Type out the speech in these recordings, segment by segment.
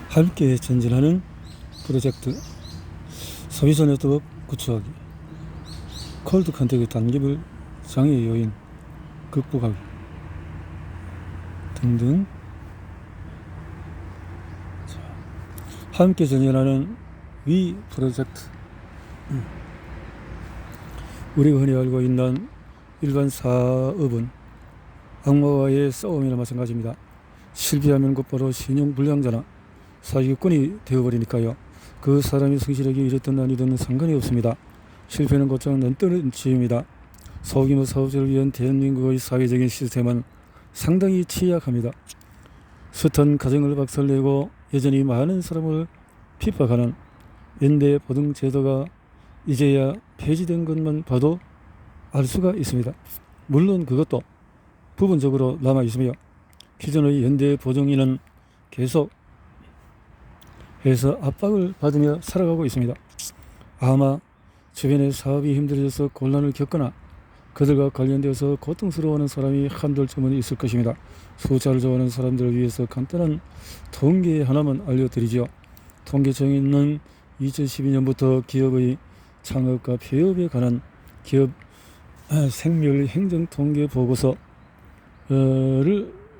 함께 전진하는 프로젝트 소비자 네트워크 구축하기, 콜드 컨택의 단계별 장애 요인 극복하기 등등. 함께 전진하는 위 프로젝트, 우리가 흔히 알고 있는 일반 사업은 악마와의 싸움이나 마찬가지입니다. 실패하면 곧바로 신용불량자나 사기꾼이 되어버리니까요. 그 사람이 성실하게 일했든 아니든 상관이 없습니다. 실패는 곧장 넘뜨는 지입니다. 소규모 사업자를 위한 대한민국의 사회적인 시스템은 상당히 취약합니다. 숱한 가정을 박살내고 여전히 많은 사람을 핍박하는 연대 보등 제도가 이제야 폐지된 것만 봐도 알 수가 있습니다. 물론 그것도 부분적으로 남아 있으며 기존의 연대 보증인은 계속 해서 압박을 받으며 살아가고 있습니다. 아마 주변에 사업이 힘들어져서 곤란을 겪거나 그들과 관련되어서 고통스러워하는 사람이 한둘쯤은 있을 것입니다. 숫자를 좋아하는 사람들을 위해서 간단한 통계 하나만 알려드리죠. 통계청에는 2012년부터 기업의 창업과 폐업에 관한 기업 생멸 행정 통계 보고서를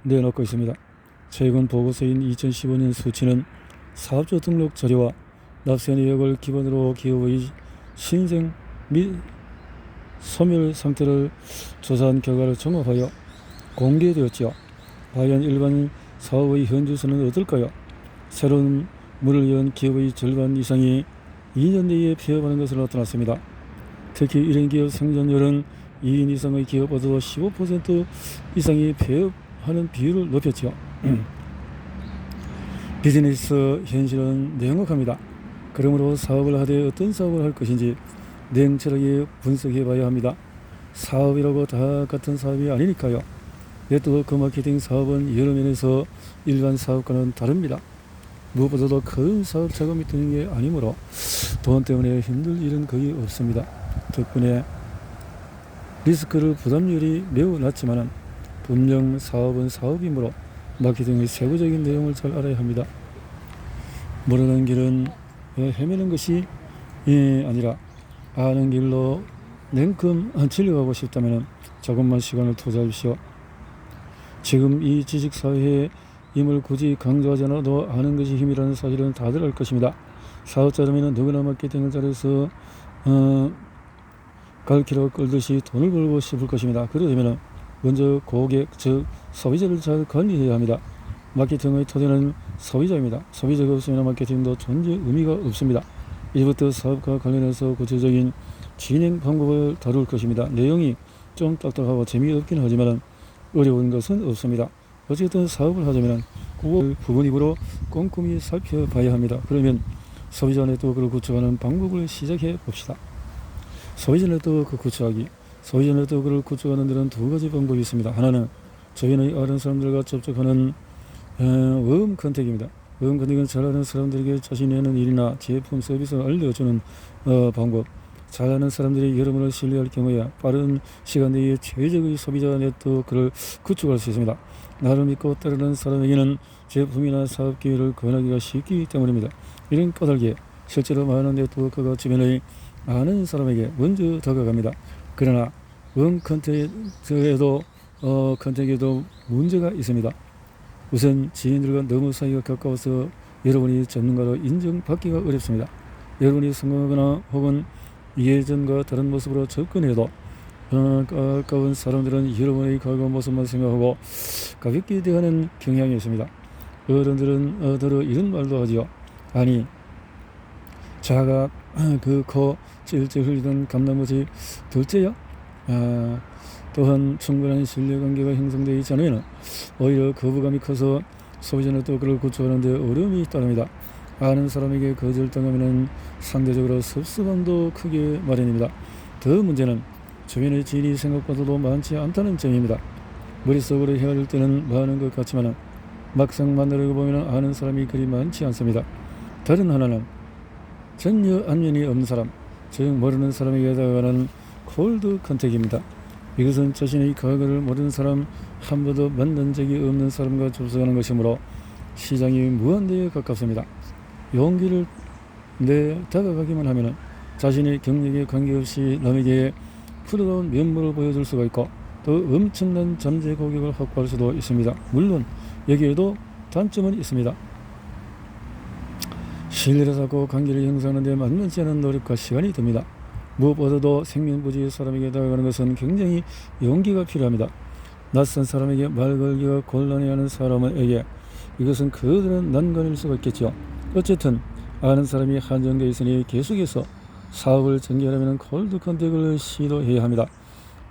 내놓고 있습니다. 최근 보고서인 2015년 수치는 사업주 등록 자료와 납세 내역을 기본으로 기업의 신생 및 소멸 상태를 조사한 결과를 종합하여 공개되었지요. 과연 일반 사업의 현주소는 어떨까요? 새로운 문을 연 기업의 절반 이상이 2년 내에 폐업하는 것으로 나타났습니다. 특히 이런 기업 생존율은 2인 이상의 기업보다도 15% 이상이 폐업하는 비율을 높였죠. 비즈니스 현실은 명확합니다. 그러므로 사업을 하되 어떤 사업을 할 것인지 냉철하게 분석해 봐야 합니다. 사업이라고 다 같은 사업이 아니니까요. 네트워크 마케팅 사업은 여러 면에서 일반 사업과는 다릅니다. 무엇보다도 큰 사업 자금이 드는 게 아니므로 돈 때문에 힘들 일은 거의 없습니다. 덕분에 리스크를 부담률이 매우 낮지만 분명 사업은 사업이므로 마케팅의 세부적인 내용을 잘 알아야 합니다. 모르는 길은 헤매는 것이 아니라 아는 길로 냉큼 진료하고 싶다면 조금만 시간을 투자하십시오. 지금 이 지식사회에 임을 굳이 강조하지 않아도 아는 것이 힘이라는 사실은 다들 알 것입니다. 사업자라면 누구나 마케팅을 잘해서 갈퀴로 끌듯이 돈을 벌고 싶을 것입니다. 그러려면 먼저 고객, 즉 소비자를 잘 관리해야 합니다. 마케팅의 토대는 소비자입니다. 소비자가 없으면 마케팅도 존재 의미가 없습니다. 이제부터 사업과 관련해서 구체적인 진행 방법을 다룰 것입니다. 내용이 좀 딱딱하고 재미없긴 하지만 어려운 것은 없습니다. 어쨌든 사업을 하자면 그 부분입으로 꼼꼼히 살펴봐야 합니다. 그러면 소비자 네트워크를 구축하는 방법을 시작해 봅시다. 소비자 네트워크 구축하기. 소비자 네트워크를 구축하는 데는 두 가지 방법이 있습니다. 하나는 주변의 아는 사람들과 접촉하는 웜 컨택입니다. 웜 컨택은 잘 아는 사람들에게 자신이 하는 일이나 제품, 서비스를 알려주는 방법. 잘 아는 사람들이 여러분을 신뢰할 경우에 빠른 시간 내에 최적의 소비자 네트워크를 구축할 수 있습니다. 나를 믿고 따르는 사람에게는 제품이나 사업 기회를 권하기가 쉽기 때문입니다. 이런 까닭에 실제로 많은 네트워크가 주변의 아는 사람에게 먼저 다가갑니다. 그러나 컨택에도 문제가 있습니다. 우선 지인들과 너무 사이가 가까워서 여러분이 전문가로 인정받기가 어렵습니다. 여러분이 성공하거나 혹은 예전과 다른 모습으로 접근해도 가까운 사람들은 여러분의 과거 모습만 생각하고 가볍게 대하는 경향이 있습니다. 어른들은 더러 이런 말도 하지요. 아니, 자가 그 코 찔찔 흘리던 감나무지 둘째야? 또한 충분한 신뢰관계가 형성되어 있지 않으면 오히려 거부감이 커서 소비자 네트워크를 구축하는 데 어려움이 따릅니다. 아는 사람에게 거절당하면 상대적으로 섭섭함도 크게 마련입니다. 더 문제는 주변의 지인이 생각보다도 많지 않다는 점입니다. 머릿속으로 헤아릴 때는 많은 것 같지만 막상 만나려고 보면 아는 사람이 그리 많지 않습니다. 다른 하나는 전혀 안면이 없는 사람, 즉 모르는 사람에게 다가가는 콜드 컨택입니다. 이것은 자신의 과거를 모르는 사람, 한 번도 만난 적이 없는 사람과 접촉하는 것이므로 시장이 무한대에 가깝습니다. 용기를 내 다가가기만 하면 자신의 경력에 관계없이 남에게 푸르다운 면모를 보여줄 수가 있고 또 엄청난 잠재 고객을 확보할 수도 있습니다. 물론 여기에도 단점은 있습니다. 신뢰를 쌓고 관계를 형성하는 데 만만치 않은 노력과 시간이 듭니다. 무엇보다도 생면부지의 사람에게 다가가는 것은 굉장히 용기가 필요합니다. 낯선 사람에게 말 걸기가 곤란해하는 사람에게 이것은 그들은 난관일 수가 있겠죠. 어쨌든 아는 사람이 한정되어 있으니 계속해서 사업을 전개하려면 콜드 컨택을 시도해야 합니다.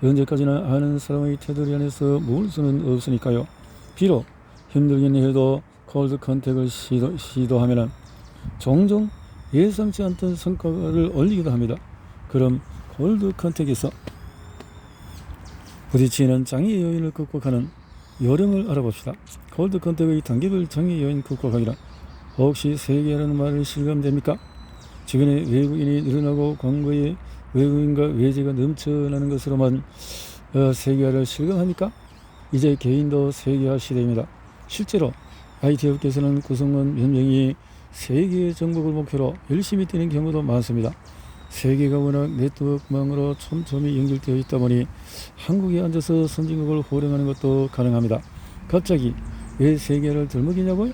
언제까지나 아는 사람의 테두리 안에서 모을 수는 없으니까요. 비록 힘들긴 해도 콜드 컨택을 시도하면 종종 예상치 않던 성과를 올리기도 합니다. 그럼 콜드 컨택에서 부딪히는 장애 요인을 극복하는 요령을 알아봅시다. 콜드 컨택의 단계별 장애 요인 극복하기란 혹시 세계라는 말을 실감됩니까? 최근에 외국인이 늘어나고 광고에 외국인과 외제가 넘쳐나는 것으로만 세계화를 실감합니까? 이제 개인도 세계화 시대입니다. 실제로 IT 업계에서는 구성원 몇 명이 세계의 정복을 목표로 열심히 뛰는 경우도 많습니다. 세계가 워낙 네트워크망으로 촘촘히 연결되어 있다 보니 한국에 앉아서 선진국을 호령하는 것도 가능합니다. 갑자기 왜 세계화를 들먹이냐고요?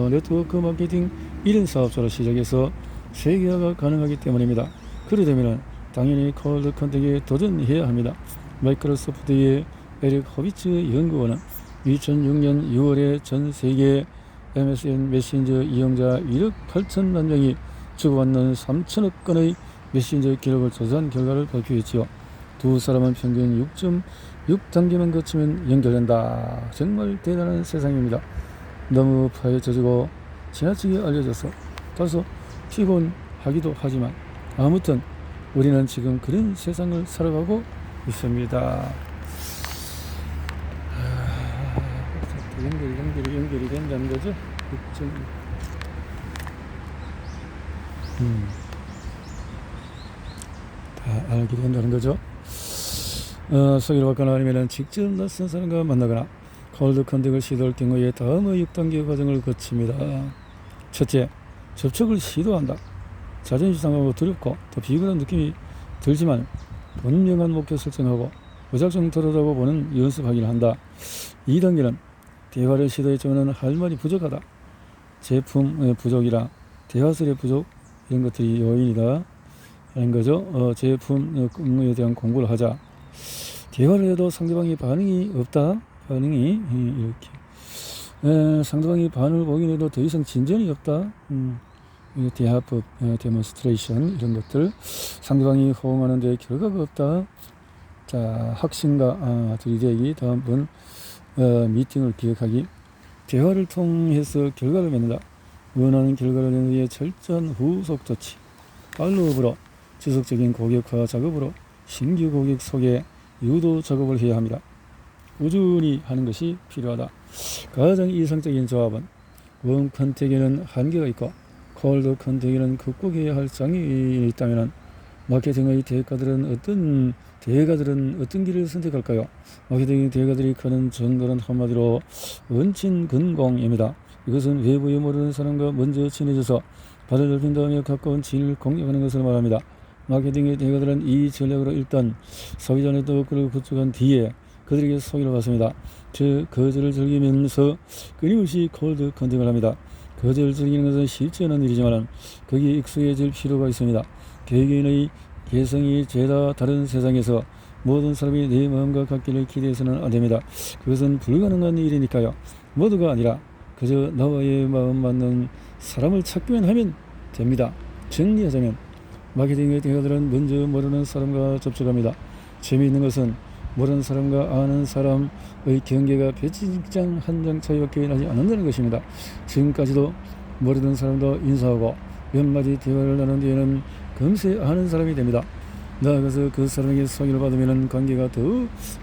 네트워크 마케팅 1인 사업자로 시작해서 세계화가 가능하기 때문입니다. 그러려면 당연히 콜드 컨택에 도전해야 합니다. 마이크로소프트의 에릭 호비츠 연구원은 2006년 6월에 전 세계 MSN 메신저 이용자 1억 8천만 명이 주고받는 3천억 건의 메신저 기록을 조사한 결과를 발표했지요. 두 사람은 평균 6.6단계만 거치면 연결된다. 정말 대단한 세상입니다. 너무 파헤쳐지고 지나치게 알려져서 다소 피곤하기도 하지만 아무튼 우리는 지금 그런 세상을 살아가고 있습니다. 연결이 된다는 거죠. 다 알게 된다는 거죠. 소개를 받거나 아니면 직접 낯선 사람과 만나거나 콜드 컨택을 시도할 경우에 다음의 6단계 과정을 거칩니다. 첫째, 접촉을 시도한다. 자존심 상하고 두렵고 더 비굴한 느낌이 들지만 분명한 목표 설정하고 무작정 들어다보 보는 연습하기를 한다. 2단계는 대화를 시도했지만 할 말이 부족하다. 제품 부족이라 대화설의 부족 이런 것들이 요인이다 하는 거죠. 제품에 대한 공부를 하자. 대화를 해도 상대방이 반응이 없다. 반응이 이렇게 상대방이 반응을 보긴 해도 더 이상 진전이 없다. 대화법 데몬스트레이션 이런 것들 상대방이 호응하는데 결과가 없다. 자, 확신과 들이대기 다음번 미팅을 기획하기 대화를 통해서 결과를 맺는다. 원하는 결과를 내는 뒤에 철저한 후속 조치 팔로우업으로 지속적인 고객화 작업으로 신규 고객 소개 유도 작업을 해야 합니다. 꾸준히 하는 것이 필요하다. 가장 이상적인 조합은 웜 컨택에는 한계가 있고 콜드 컨택에는 극복해야 할 장애인이 있다면 마케팅의 대가들은 어떤 길을 선택할까요? 마케팅 대가들이 가는 정갈은 한마디로 원친근공입니다. 이것은 외부에 모르는 사람과 먼저 친해져서 발을 넓힌 다음에 가까운 지인을 공략하는 것을 말합니다. 마케팅의 대가들은 이 전략으로 일단 소비자 네트워크를 구축한 뒤에 그들에게 소개를 받습니다. 즉 거절을 즐기면서 끊임없이 콜드 컨택을 합니다. 거절을 즐기는 것은 쉽지 않은 일이지만 거기에 익숙해질 필요가 있습니다. 개개인의 개성이 죄다 다른 세상에서 모든 사람이 내 마음과 같기를 기대해서는 안됩니다. 그것은 불가능한 일이니까요. 모두가 아니라 그저 나와의 마음 맞는 사람을 찾기만 하면 됩니다. 정리하자면 마케팅의 대가들은 먼저 모르는 사람과 접촉합니다. 재미있는 것은 모르는 사람과 아는 사람의 경계가 배지장 한 장 차이밖에 나지 않는다는 것입니다. 지금까지도 모르는 사람도 인사하고 몇 마디 대화를 나눈 뒤에는 금세 아는 사람이 됩니다. 나아가서 그 사람에게 소개를 받으면 관계가 더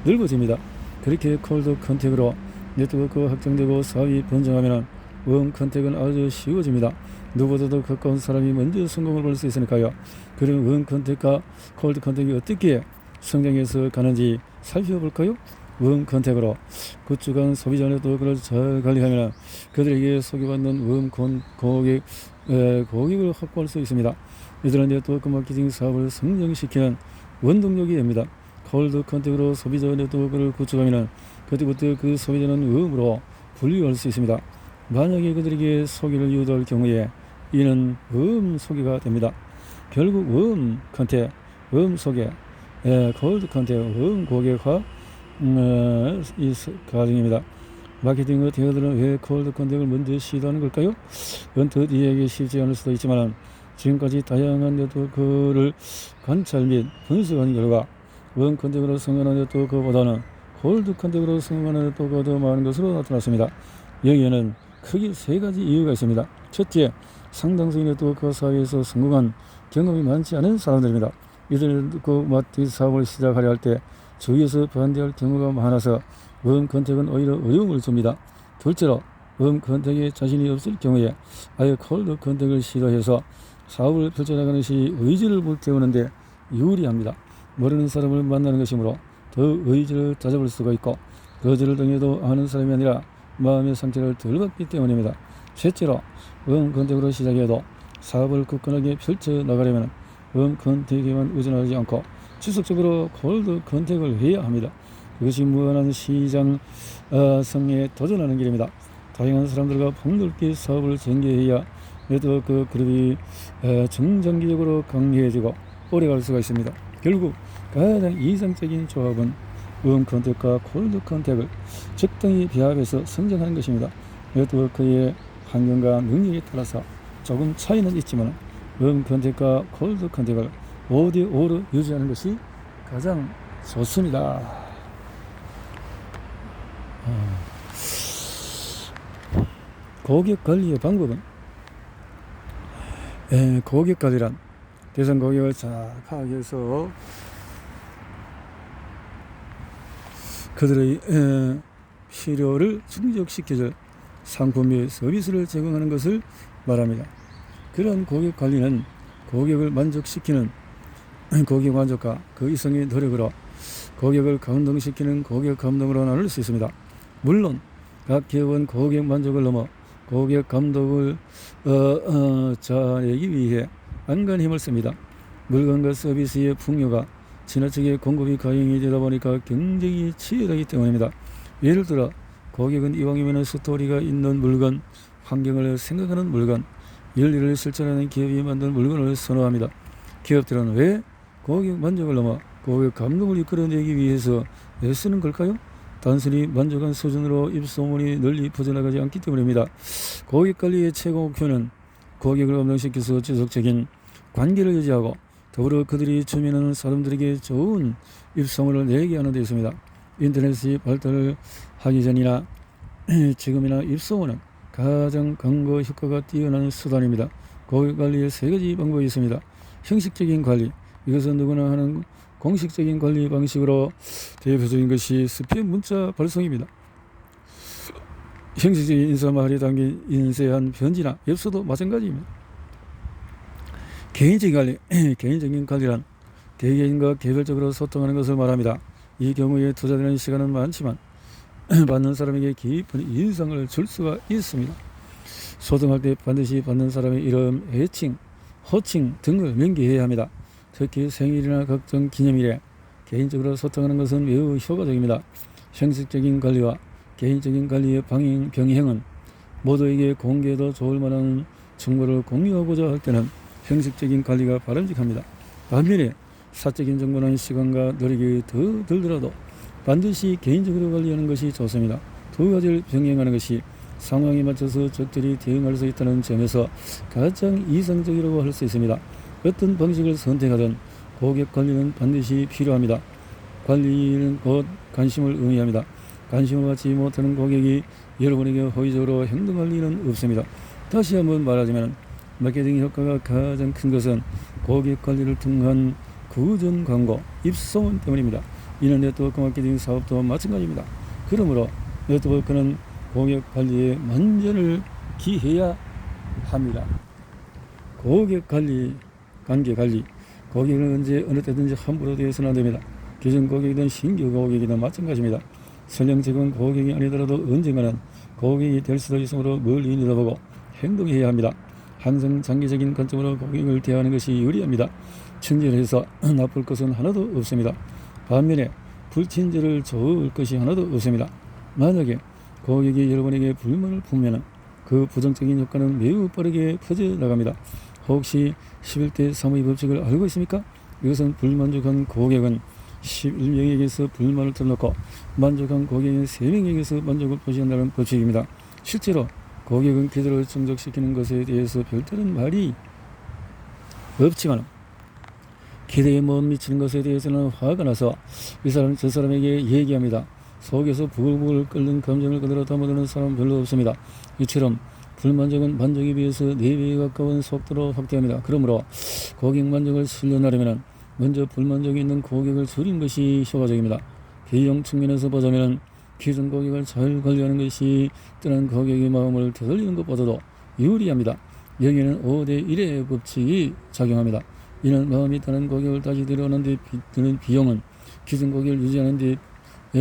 넓어집니다. 그렇게 콜드 컨택으로 네트워크가 확장되고 사업이 번창하면 웜 컨택은 아주 쉬워집니다. 누구보다도 가까운 사람이 먼저 성공을 볼 수 있으니까요. 그럼 웜 컨택과 콜드 컨택이 어떻게 성장해서 가는지 살펴볼까요? 컨택으로 구축한 소비자 네트워크를 잘 관리하면 그들에게 소개받는 고객을 확보할 수 있습니다. 이들은 네트워크 마케팅 사업을 성장시키는 원동력이 됩니다. 콜드 컨택으로 소비자 네트워크를 구축하면 그때부터 그 소비자는 음으로 분류할 수 있습니다. 만약에 그들에게 소개를 유도할 경우에 이는 소개가 됩니다. 결국 컨택, 소개, 콜드 컨택, 고객화 이 과정입니다. 마케팅 대회들은 왜 콜드 컨택을 먼저 시도하는 걸까요? 언뜻 이해하기 쉽지 않을 수도 있지만 지금까지 다양한 네트워크를 관찰 및 분석한 결과 컨택으로 성공하는 네트워크보다는 콜드 컨택으로 성공하는 네트워크가 더 많은 것으로 나타났습니다. 여기에는 크게 3가지 이유가 있습니다. 첫째, 상당수의 네트워크 사회에서 성공한 경험이 많지 않은 사람들입니다. 이들은 마케팅 사업을 시작하려 할 때 주위에서 반대할 경우가 많아서 컨택은 오히려 어려움을 줍니다. 둘째로 컨택에 자신이 없을 경우에 아예 콜드 컨택을 시도해서 사업을 펼쳐나가는 것이 의지를 불태우는데 유리합니다. 모르는 사람을 만나는 것이므로 더 의지를 다져볼 수가 있고 거절을 당해도 아는 사람이 아니라 마음의 상처를 덜 받기 때문입니다. 셋째로 컨택으로 시작해도 사업을 굳건하게 펼쳐나가려면 컨택에만 의존하지 않고 지속적으로 콜드 컨택을 해야 합니다. 그것이 무한한 시장 성에 도전하는 길입니다. 다양한 사람들과 폭넓게 사업을 전개해야 네트워크 그룹이 정장기적으로 강해지고 오래갈 수가 있습니다. 결국 가장 이상적인 조합은 컨택과 콜드 컨택을 적당히 배합해서 성장하는 것입니다. 네트워크의 환경과 능력에 따라서 조금 차이는 있지만 컨택과 콜드 컨택을 5대5로 유지하는 것이 가장 좋습니다. 고객 관리의 방법은 고객 관리란 대상 고객을 잘 파악해서 그들의 필요를 충족시켜줄 상품 및 서비스를 제공하는 것을 말합니다. 그런 고객 관리는 고객을 만족시키는 고객 만족과 그 이상의 노력으로 고객을 감동시키는 고객 감동으로 나눌 수 있습니다. 물론 각 기업은 고객 만족을 넘어 고객 감동을 자내기 위해 안간 힘을 씁니다. 물건과 서비스의 풍요가 지나치게 공급이 가용이 되다 보니까 경쟁이 치열하기 때문입니다. 예를 들어 고객은 이왕이면 스토리가 있는 물건, 환경을 생각하는 물건, 윤리를 실천하는 기업이 만든 물건을 선호합니다. 기업들은 왜 고객 만족을 넘어 고객 감동을 이끌어내기 위해서 애쓰는 걸까요? 단순히 만족한 수준으로 입소문이 널리 퍼져나가지 않기 때문입니다. 고객 관리의 최고 목표는 고객을 감동시켜서 지속적인 관계를 유지하고 더불어 그들이 주민하는 사람들에게 좋은 입소문을 내게 하는 데 있습니다. 인터넷이 발달을 하기 전이나 지금이나 입소문은 가장 광고 효과가 뛰어난 수단입니다. 고객 관리에 3가지 방법이 있습니다. 형식적인 관리, 이것은 누구나 하는 공식적인 관리 방식으로 대표적인 것이 스팸 문자 발송입니다. 형식적인 인사말이 담긴 인쇄한 편지나 엽서도 마찬가지입니다. 개인적인 관리, 개인적인 관리란 개개인과 개별적으로 소통하는 것을 말합니다. 이 경우에 투자되는 시간은 많지만 받는 사람에게 깊은 인상을 줄 수가 있습니다. 소통할 때 반드시 받는 사람의 이름, 애칭, 호칭 등을 명기해야 합니다. 특히 생일이나 각종 기념일에 개인적으로 소통하는 것은 매우 효과적입니다. 형식적인 관리와 개인적인 관리의 병행은 모두에게 공개해도 좋을 만한 정보를 공유하고자 할 때는 형식적인 관리가 바람직합니다. 반면에 사적인 정보는 시간과 노력이 더 들더라도 반드시 개인적으로 관리하는 것이 좋습니다. 두 가지를 병행하는 것이 상황에 맞춰서 적절히 대응할 수 있다는 점에서 가장 이상적이라고 할 수 있습니다. 어떤 방식을 선택하든 고객 관리는 반드시 필요합니다. 관리는 곧 관심을 의미합니다. 관심을 받지 못하는 고객이 여러분에게 호의적으로 행동할 리는 없습니다. 다시 한번 말하자면 마케팅 효과가 가장 큰 것은 고객 관리를 통한 구전 광고, 입소문 때문입니다. 이는 네트워크 마케팅 사업도 마찬가지입니다. 그러므로 네트워크는 고객 관리에 만전을 기해야 합니다. 고객 관리, 관계 관리, 고객은 언제 어느 때든지 함부로 되어서는 안 됩니다. 기존 고객이든 신규 고객이든 마찬가지입니다. 설령 지금 고객이 아니더라도 언젠가는 고객이 될 수도 있으므로 멀리 내다보고 행동해야 합니다. 항상 장기적인 관점으로 고객을 대하는 것이 유리합니다. 친절해서 나쁠 것은 하나도 없습니다. 반면에 불친절을 좋을 것이 하나도 없습니다. 만약에 고객이 여러분에게 불만을 품으면 그 부정적인 효과는 매우 빠르게 퍼져나갑니다. 혹시 11대 사무의 법칙을 알고 있습니까? 이것은 불만족한 고객은 11명에게서 불만을 털어놓고 만족한 고객은 3명에게서 만족을 표시한다는 법칙입니다. 실제로 고객은 기대를 충족시키는 것에 대해서 별다른 말이 없지만 기대에 못 미치는 것에 대해서는 화가 나서 이 사람 저 사람에게 얘기합니다. 속에서 부글부글 끓는 감정을 그대로 담아두는 사람은 별로 없습니다. 이처럼 불만족은 만족에 비해서 4배에 가까운 속도로 확대합니다. 그러므로 고객 만족을 실현하려면 먼저 불만족이 있는 고객을 줄이는 것이 효과적입니다. 비용 측면에서 보자면 기존 고객을 잘 관리하는 것이 떠난 고객의 마음을 되돌리는 것보다도 유리합니다. 여기에는 5대1의 법칙이 작용합니다. 이는 마음이 떠난 고객을 다시 데려오는 데 드는 비용은 기존 고객을 유지하는 데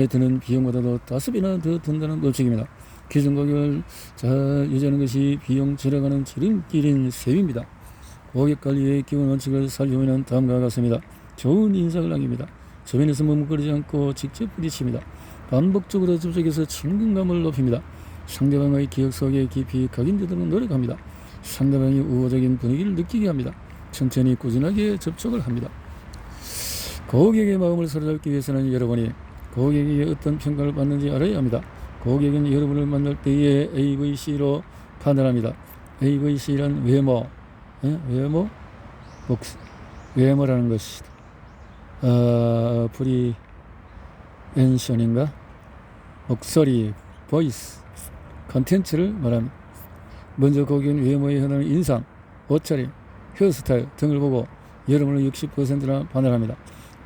드는 비용보다도 5배나 더 든다는 법칙입니다. 기존 고객을 잘 유지하는 것이 비용 절약하는 지름길인 셈입니다. 고객 관리의 기본 원칙을 살펴보면 다음과 같습니다. 좋은 인상을 남깁니다. 주변에서 머뭇거리지 않고 직접 부딪힙니다. 반복적으로 접촉해서 친근감을 높입니다. 상대방의 기억 속에 깊이 각인되도록 노력합니다. 상대방이 우호적인 분위기를 느끼게 합니다. 천천히 꾸준하게 접촉을 합니다. 고객의 마음을 사로잡기 위해서는 여러분이 고객에게 어떤 평가를 받는지 알아야 합니다. 고객은 여러분을 만날 때에 AVC로 판단합니다. AVC란 외모, 외모라는 것이다. 프리엔션인가? 목소리, 보이스, 컨텐츠를 말합니다. 먼저 고객은 외모에 흔하는 인상, 옷차림, 헤어스타일 등을 보고 여러분을 60%나 판단합니다.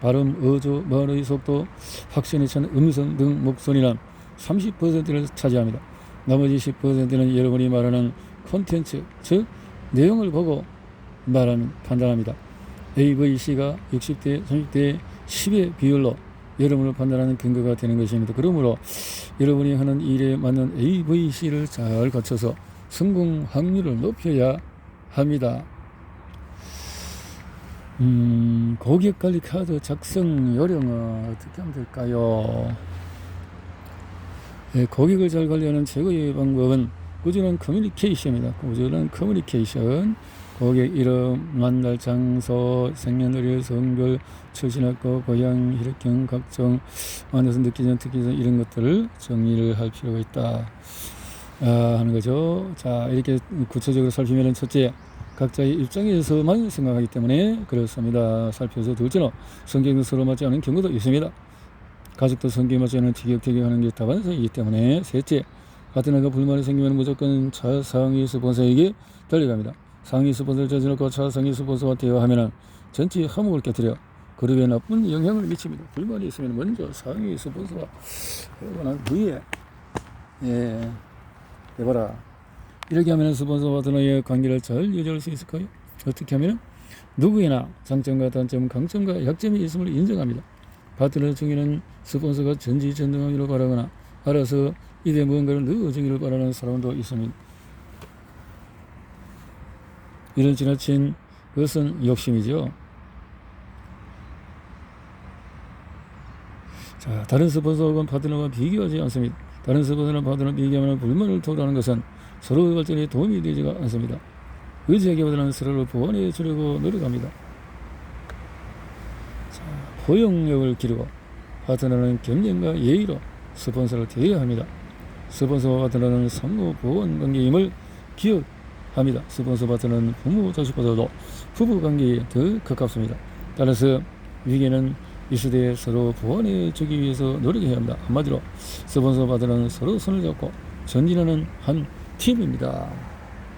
발음, 어조, 말의 속도, 확신에 찬 음성 등 목소리는 30%를 차지합니다. 나머지 10%는 여러분이 말하는 콘텐츠, 즉 내용을 보고 판단합니다. AVC가 60대, 30대 10의 비율로 여러분을 판단하는 근거가 되는 것입니다. 그러므로 여러분이 하는 일에 맞는 AVC를 잘 갖춰서 성공 확률을 높여야 합니다. 고객관리 카드 작성 요령은 어떻게 하면 될까요? 고객을 잘 관리하는 최고의 방법은 꾸준한 커뮤니케이션입니다. 꾸준한 커뮤니케이션. 고객 이름, 만날 장소, 생년월일, 성별, 출신학교, 고향, 혈액형, 각종 만나서 느끼는 특기점 이런 것들을 정리를 할 필요가 있다 하는 거죠. 자, 이렇게 구체적으로 살피면 첫째, 각자의 입장에서만 생각하기 때문에 그렇습니다. 살펴서 둘째는 성격도 서로 맞지 않은 경우도 있습니다. 가족도 성격이 맞지 않은 티격태격하는 게 다반사이기 때문에 셋째, 같은 애가 불만이 생기면 무조건 차상위 스폰서에게 달려갑니다. 상위 스폰서를 저지놓고 차상위 스폰서와 대화하면 전체 화목을 깨뜨려 그룹에 나쁜 영향을 미칩니다. 불만이 있으면 먼저 상위 스폰서와 난 위에 해봐라. 이렇게 하면 스폰서 파트너의 관계를 잘 유지할 수 있을까요? 어떻게 하면 누구에나 장점과 단점, 강점과 약점이 있음을 인정합니다. 파트너 중에는 스폰서가 전지전능하기를 바라거나 알아서 이에 무언가를 넣어주기를 바라는 사람도 있습니다. 이런 지나친 것은 욕심이죠. 자, 다른 스폰서와 파트너와 비교하지 않습니다. 다른 스폰서나 파트너와 비교하면 불만을 토로하는 것은 서로의 발전에 도움이 되지가 않습니다. 의지하기보다는 서로를 보완해 주려고 노력합니다. 자, 포용력을 기르고 파트너는 겸손과 예의로 스폰서를 대해야 합니다. 스폰서와 파트너는 상호 보완 관계임을 기억합니다. 스폰서 파트너는 부모 자식보다도 부부 관계에 더 가깝습니다. 따라서 위기에는 이 시대에 서로 보완해 주기 위해서 노력해야 합니다. 한마디로 스폰서 파트너는 서로 손을 잡고 전진하는 한 팀입니다.